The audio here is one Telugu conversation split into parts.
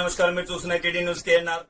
నమస్కారం, మీరు చూస్తున్న టీడీ న్యూస్ కేఎన్ఆర్.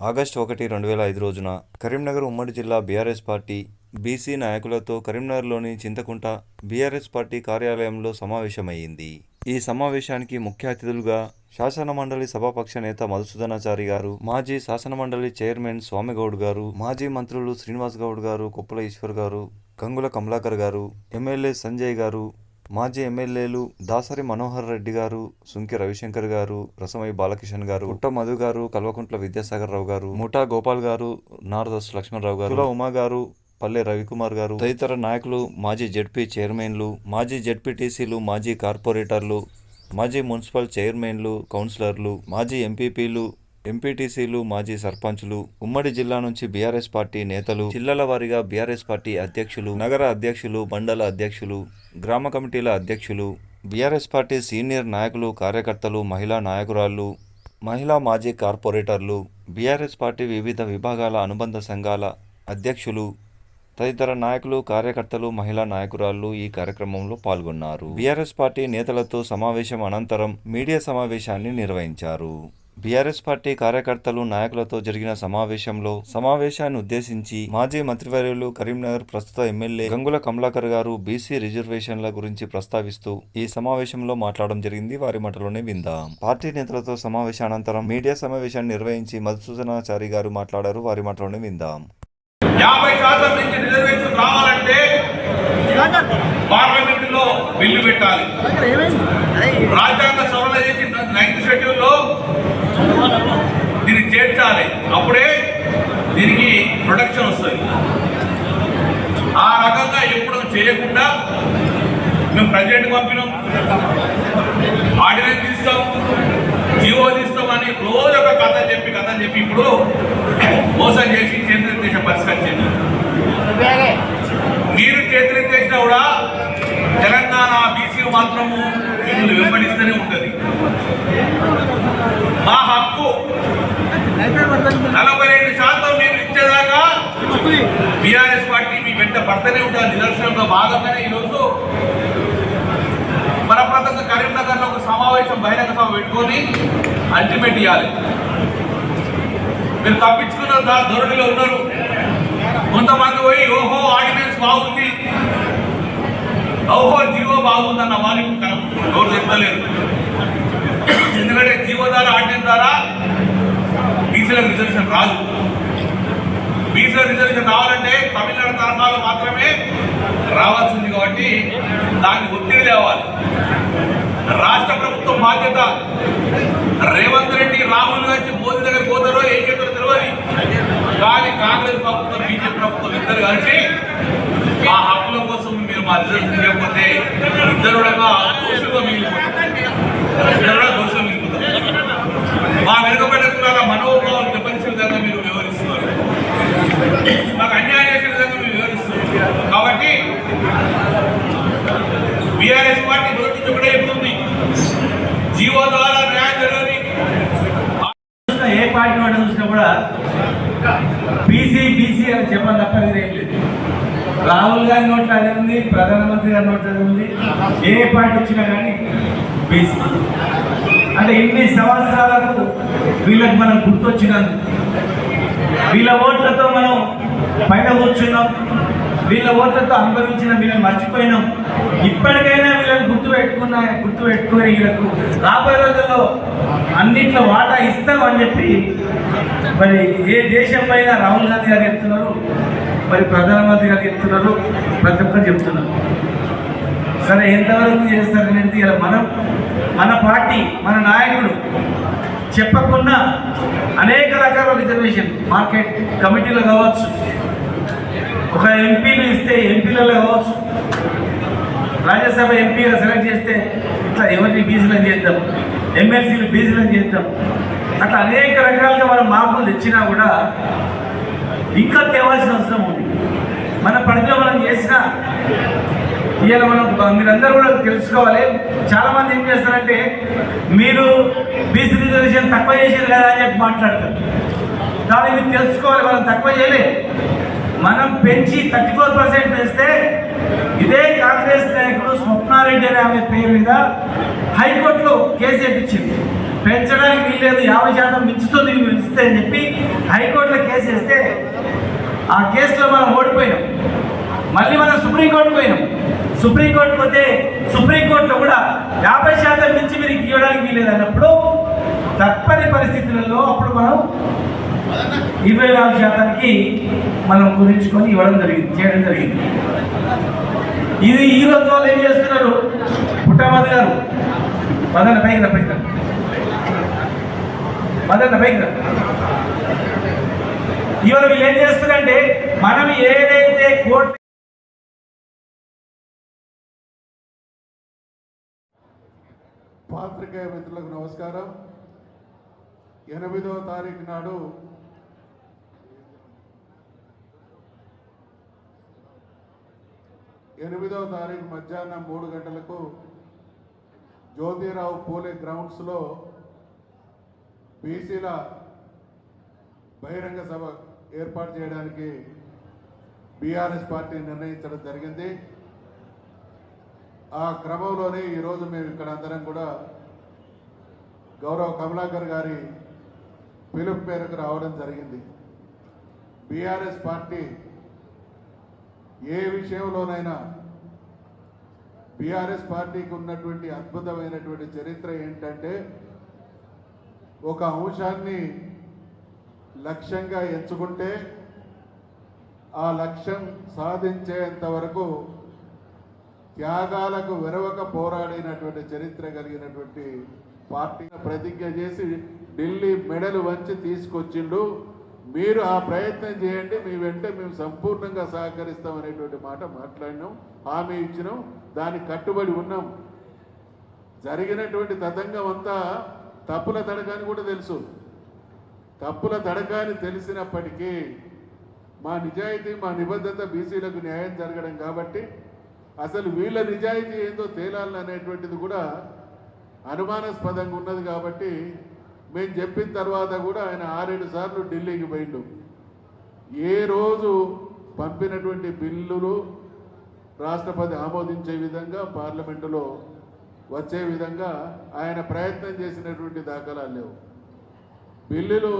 ఆగస్టు 1, 2005 రోజున కరీంనగర్ ఉమ్మడి జిల్లా బీఆర్ఎస్ పార్టీ బీసీ నాయకులతో కరీంనగర్లోని చింతకుంట బీఆర్ఎస్ పార్టీ కార్యాలయంలో సమావేశమైంది. ఈ సమావేశానికి ముఖ్య అతిథులుగా శాసనమండలి సభాపక్ష నేత మధుసూదనాచారి గారు, మాజీ శాసనమండలి చైర్మన్ స్వామిగౌడ్ గారు, మాజీ మంత్రులు శ్రీనివాస్ గౌడ్ గారు, కొప్పుల ఈశ్వర్ గారు, గంగుల కమలాకర్ గారు, ఎమ్మెల్యే సంజయ్ గారు, మాజీ ఎమ్మెల్యేలు దాసరి మనోహర్ రెడ్డి గారు, సుంకి రవిశంకర్ గారు, రసమై బాలకిషన్ గారు, పుట్ట మధు గారు, కల్వకుంట్ల విద్యాసాగర్ రావు గారు, ముఠా గోపాల్ గారు, నారదస్ లక్ష్మణరావు గారు, ఉమా గారు, పల్లె రవికుమార్ గారు తదితర నాయకులు, మాజీ జెడ్పీ చైర్మన్లు, మాజీ జెడ్పీటీసీలు, మాజీ కార్పొరేటర్లు, మాజీ మున్సిపల్ చైర్మన్లు, కౌన్సిలర్లు, మాజీ ఎంపీపీలు, ఎంపీటీసీలు, మాజీ సర్పంచులు, ఉమ్మడి జిల్లా నుంచి బీఆర్ఎస్ పార్టీ నేతలు, జిల్లాల వారీగా బీఆర్ఎస్ పార్టీ అధ్యక్షులు, నగర అధ్యక్షులు, మండల అధ్యక్షులు, గ్రామ కమిటీల అధ్యక్షులు, బీఆర్ఎస్ పార్టీ సీనియర్ నాయకులు, కార్యకర్తలు, మహిళా నాయకురాళ్లు, మహిళా మాజీ కార్పొరేటర్లు, బీఆర్ఎస్ పార్టీ వివిధ విభాగాల అనుబంధ సంఘాల అధ్యక్షులు తదితర నాయకులు, కార్యకర్తలు, మహిళా నాయకురాళ్లు ఈ కార్యక్రమంలో పాల్గొన్నారు. బీఆర్ఎస్ పార్టీ నేతలతో సమావేశం అనంతరం మీడియా సమావేశాన్ని నిర్వహించారు. బీఆర్ఎస్ పార్టీ కార్యకర్తలు, నాయకులతో జరిగిన సమావేశాన్ని ఉద్దేశించి మాజీ మంత్రివర్యులు, కరీంనగర్ ప్రస్తుత ఎమ్మెల్యే గంగుల కమలాకర్ గారు బీసీ రిజర్వేషన్ల గురించి ప్రస్తావిస్తూ ఈ సమావేశంలో మాట్లాడడం జరిగింది. వారి మాటలోనే విందాం. పార్టీ నేతలతో సమావేశానంతరం మీడియా సమావేశాన్ని నిర్వహించి మధుసూదనాచారి గారు మాట్లాడారు. వారి మాటలోనే విందాం. 50% నుంచి రిజర్వేషన్ రావాలంటే పార్లమెంట్ లో బిల్లు పెట్టాలి. రాజ్యాంగ సవరణ చేసి 9th షెడ్యూల్లో దీన్ని చేర్చాలి. అప్పుడే దీనికి ప్రొటెక్షన్ వస్తుంది. ఆ రకంగా ఎప్పుడు చేయకుండా మేము ప్రెసిడెంట్ పంపినాం, ఆర్డినెన్స్ తీస్తాం, జీవో తీస్తామని రోజు ఒక కథ చెప్పి ఇప్పుడు మోసం చేసి చేతులెత్తేసే పరిస్థితి వచ్చింది. మీరు చేతులెత్తేసినా కూడా తెలంగాణ బీసీలు మాత్రము మిమ్మల్ని వెంబడిస్తూనే ఉంటుంది. మా హక్కు 42% మీరు ఇచ్చేదాకా బీఆర్ఎస్ పార్టీ మీ వెంట పడుతూనే ఉంటుంది. నిదర్శనంలో భాగంగానే ఈరోజు మనప్రదంగా కరీంనగర్లో ఒక సమావేశం, బహిరంగ సభ పెట్టుకొని అల్టిమేట్ ఇవ్వాలి. మీరు తప్పించుకున్న ధోరణిలో ఉన్నారు. కొంతమంది పోయి ఓహో ఆర్డినెన్స్ బాగుంది, ఓహో జీవో బాగుందన్న వాళ్ళకి నోరు తెప్పలేదు. ఎందుకంటే జీవో ద్వారా, ఆర్డినెన్స్ ద్వారా బీసీలకు రిజర్వేషన్ రాదు. బీసీల రిజర్వేషన్ రావాలంటే తమిళనాడు తరహాలో మాత్రమే రావాల్సింది. కాబట్టి దాన్ని ఒత్తిడి తేవాలి. రాష్ట్ర ప్రభుత్వం బాధ్యత. రేవంత్ రెడ్డి, రాహుల్ గాంధీ మోదీ దగ్గర పోతారో ఏం చేస్తారో తెలియదు. కానీ కాంగ్రెస్ ప్రభుత్వం, బీజేపీ ప్రభుత్వం ఇద్దరు కలిసి మా హక్కుల కోసం మీరు మా రిజర్వేషన్ చేయకపోతే ఇద్దరు దోషులుగా మిగిలిపోతారు. మా వెనుకబడ్డ కులాల మనోభావాలు దెబ్బతీసే విధంగా మీరు వివరిస్తున్నారు. మాకు అన్యాయం చేసే విధంగా మీరు వివరిస్తున్నారు. కాబట్టి బీఆర్ఎస్ పార్టీ నోటీసు కూడా చెప్తుంది, జీవో ద్వారా న్యాయం జరగని. ఏ పార్టీ వాడు చూసినా కూడా బీసీ అని చెప్పని తప్పనిది ఏం లేదు. రాహుల్ గాంధీ నోట్లో అది ఉంది, ప్రధానమంత్రి గారి నోట్లో అది ఉంది. ఏ పార్టీ వచ్చినా కానీ బీసీ అంటే ఇన్ని సంవత్సరాలకు వీళ్ళకి మనం గుర్తొచ్చినందుకు, వీళ్ళ ఓట్లతో మనం పైన కూర్చున్నాం, వీళ్ళ ఓట్లతో అనుభవించిన వీళ్ళని మర్చిపోయినాం. ఇప్పటికైనా వీళ్ళని గుర్తుపెట్టుకొని వీళ్ళకు రాబోయే రోజుల్లో అన్నింటిలో వాటా ఇస్తామని చెప్పి మరి ఏ దేశం పైన రాహుల్ గాంధీ గారు చెప్తున్నారు, మరి ప్రధానమంత్రి గారు చెప్తున్నారు, ప్రతి ఒక్కరు చెప్తున్నారు. సరే ఎంతవరకు చేస్తారనేది ఇలా మన పార్టీ, మన నాయకుడు చెప్పకుండా అనేక రకాల రిజర్వేషన్ మార్కెట్ కమిటీలో కావచ్చు, ఒక ఎంపీలు ఇస్తే ఎంపీలలో కావచ్చు, రాజ్యసభ ఎంపీగా సెలెక్ట్ చేస్తే ఇట్లా ఎవరిని బీసీలను చేద్దాం, ఎమ్మెల్సీలు బీసీలను చేద్దాం, అట్లా అనేక రకాలుగా మనం మార్పులు తెచ్చినా కూడా ఇంకా తేవాల్సిన అవసరం ఉంది. మన పరిధిలో మనం చేసిన ఇవాళ మీరందరూ కూడా తెలుసుకోవాలి. చాలామంది ఏం చేస్తారంటే మీరు బీసీ రిజర్వేషన్ తక్కువ చేసేది కదా అని చెప్పి మాట్లాడతారు. కానీ మీరు తెలుసుకోవాలి, మనం తక్కువ చేయలేదు. మనం పెంచి 34% వేస్తే ఇదే కాంగ్రెస్ నాయకుడు స్వప్నారెడ్డి అనే ఆమె పేరు మీద హైకోర్టులో కేసు వేయించింది. పెంచడానికి వీల్లేదు, 50% మించుతుంది ఇస్తే అని చెప్పి హైకోర్టులో కేసు వేస్తే ఆ కేసులో మనం ఓడిపోయినాం. మళ్ళీ మనం సుప్రీంకోర్టుకు పోయినాం. సుప్రీంకోర్టుకు పోతే సుప్రీంకోర్టులో కూడా 50% మించి మీరు ఇవ్వడానికి వీల్లేదు అన్నప్పుడు తప్పని పరిస్థితులలో అప్పుడు మనం 24% మనం కుదించుకొని చేయడం జరిగింది. ఇది ఈ రోజు వాళ్ళు ఏం చేస్తున్నారు? పుట్టమది గారు పదన్న పైకి ఇవాళ వీళ్ళు ఏం చేస్తున్నారంటే మనం ఏదైతే కోర్టు పాత్రికేయ మిత్రులకు నమస్కారం. 8వ తారీఖు నాడు మధ్యాహ్నం 3 గంటలకు జ్యోతిరావు పూలే గ్రౌండ్స్లో బీసీల బహిరంగ సభ ఏర్పాటు చేయడానికి బీఆర్ఎస్ పార్టీ నిర్ణయించడం జరిగింది. ఆ క్రమంలోనే ఈరోజు మేము ఇక్కడ అందరం కూడా గౌరవ కమలాకర్ గారి పిలుపు మేరకు రావడం జరిగింది. బీఆర్ఎస్ పార్టీ ఏ విషయంలోనైనా బీఆర్ఎస్ పార్టీకి ఉన్నటువంటి అద్భుతమైనటువంటి చరిత్ర ఏంటంటే ఒక అంశాన్ని లక్ష్యంగా ఎంచుకుంటే ఆ లక్ష్యం సాధించేంత వరకు త్యాగాలకు వెరవక పోరాడినటువంటి చరిత్ర కలిగినటువంటి పార్టీ ప్రతిజ్ఞ చేసి ఢిల్లీ మెడలు వంచి తీసుకొచ్చిండు. మీరు ఆ ప్రయత్నం చేయండి, మీ వెంట మేము సంపూర్ణంగా సహకరిస్తామనేటువంటి మాట మాట్లాడినాం, హామీ ఇచ్చినాం, దానికి కట్టుబడి ఉన్నాం. జరిగినటువంటి తతంగం అంతా తప్పుల తడక అని కూడా తెలుసు. తప్పుల తడక అని తెలిసినప్పటికీ మా నిజాయితీ, మా నిబద్ధత బీసీలకు న్యాయం జరగడం కాబట్టి అసలు వీళ్ళ నిజాయితీ ఏందో తేలాలనేటువంటిది కూడా అనుమానాస్పదంగా ఉన్నది. కాబట్టి మేము చెప్పిన తర్వాత కూడా ఆయన 6-7 సార్లు ఢిల్లీకి పోయిండు. ఏ రోజు పంపినటువంటి బిల్లులు రాష్ట్రపతి ఆమోదించే విధంగా పార్లమెంటులో వచ్చే విధంగా ఆయన ప్రయత్నం చేసినటువంటి దాఖలాలు లేవు. బిల్లులు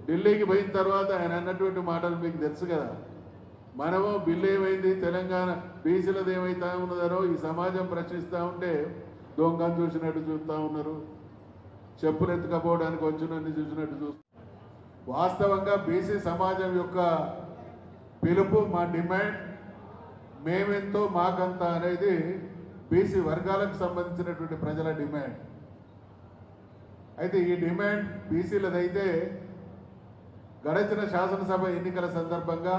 ఢిల్లీకి పోయిన తర్వాత ఆయన అన్నటువంటి మాటలు మీకు తెలుసు కదా. మనము బిల్లు ఏమైంది, తెలంగాణ బీసీలది ఏమైతా ఉన్నదో ఈ సమాజం ప్రశ్నిస్తూ ఉంటే దొంగను చూసినట్టు చూస్తూ ఉన్నారు, చెప్పులు ఎత్తుకపోవడానికి వచ్చినట్టు చూసినట్టు చూస్తారు. వాస్తవంగా బీసీ సమాజం యొక్క పిలుపు, మా డిమాండ్ మేమెంతో మాకంత అనేది బీసీ వర్గాలకు సంబంధించినటువంటి ప్రజల డిమాండ్. అయితే ఈ డిమాండ్ బీసీలదైతే గడచిన శాసనసభ ఎన్నికల సందర్భంగా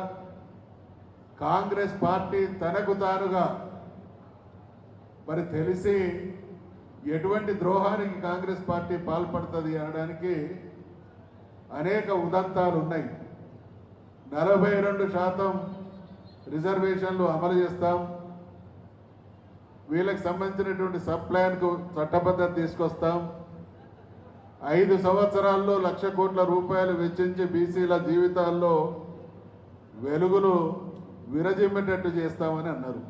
కాంగ్రెస్ పార్టీ తనకు తానుగా మరి తెలిసి ఎటువంటి ద్రోహానికి కాంగ్రెస్ పార్టీ పాల్పడుతుంది అనడానికి అనేక ఉదంతాలు ఉన్నాయి. 42% రిజర్వేషన్లు అమలు చేస్తాం, వీళ్ళకి సంబంధించినటువంటి సబ్ ప్లాన్కు చట్టబద్ధత తీసుకొస్తాం, 5 సంవత్సరాల్లో 1,00,000 కోట్ల రూపాయలు వెచ్చించి బీసీల జీవితాల్లో వెలుగులు విరజిమ్మేటట్టు చేస్తామని అన్నారు.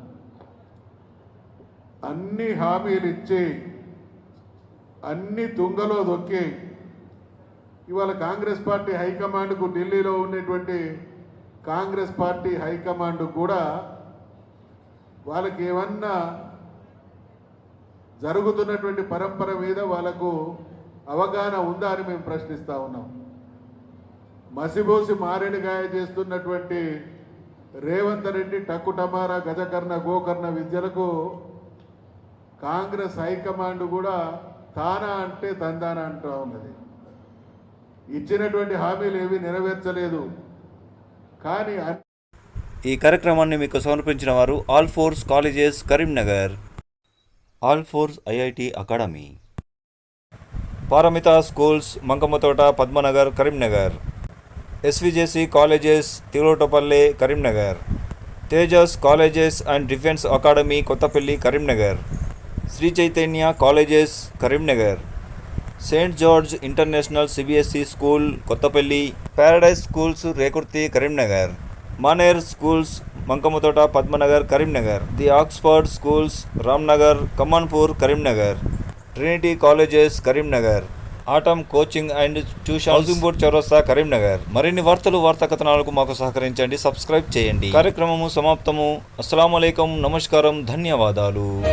అన్ని హామీలు ఇచ్చి అన్ని తుంగలో దొక్కి ఇవాళ కాంగ్రెస్ పార్టీ హైకమాండ్కు, ఢిల్లీలో ఉన్నటువంటి కాంగ్రెస్ పార్టీ హైకమాండ్ కూడా వాళ్ళకి ఏమన్నా జరుగుతున్నటువంటి పరంపర మీద వాళ్ళకు అవగాహన ఉందా అని మేము ప్రశ్నిస్తూ ఉన్నాం. మసిబోసి మారేడుగాయ చేస్తున్నటువంటి రేవంత్ రెడ్డి టక్కుటమారా గజకర్ణ గోకర్ణ విద్యలకు కాంగ్రెస్ హైకమాండ్ కూడా తానా అంటే తందానా అంటూ ఉన్నది. ఇచ్చినటువంటి హామీలు ఏవి నెరవేర్చలేదు. కానీ ఈ కార్యక్రమాన్ని మీకు సమర్పించిన వారు All Force colleges Karimnagar, All Force IIT academy, Paramita schools Mankammathota Padmanagar Karimnagar, SVJC colleges Tiruvatapalli Karimnagar, Tejas colleges and defence academy Kothapalli Karimnagar, Sri Chaitanya colleges Karimnagar, Saint George international CBSE school Kothapalli, Paradise schools Rekurthi Karimnagar, Maner schools Mankammathota Padmanagar Karimnagar, the Oxford schools Ramnagar Kamanpur Karimnagar, Trinity colleges Karimnagar, Atom coaching and tuition housing board Chowrasta Karimnagar. మరిన్ని వార్తలు వార్తా కథనాలకు మాకు సహకరించండి, సబ్స్క్రైబ్ చేయండి. కార్యక్రమము సమాప్తము. అస్సలాము అలైకుం, నమస్కారం, ధన్యవాదాలు.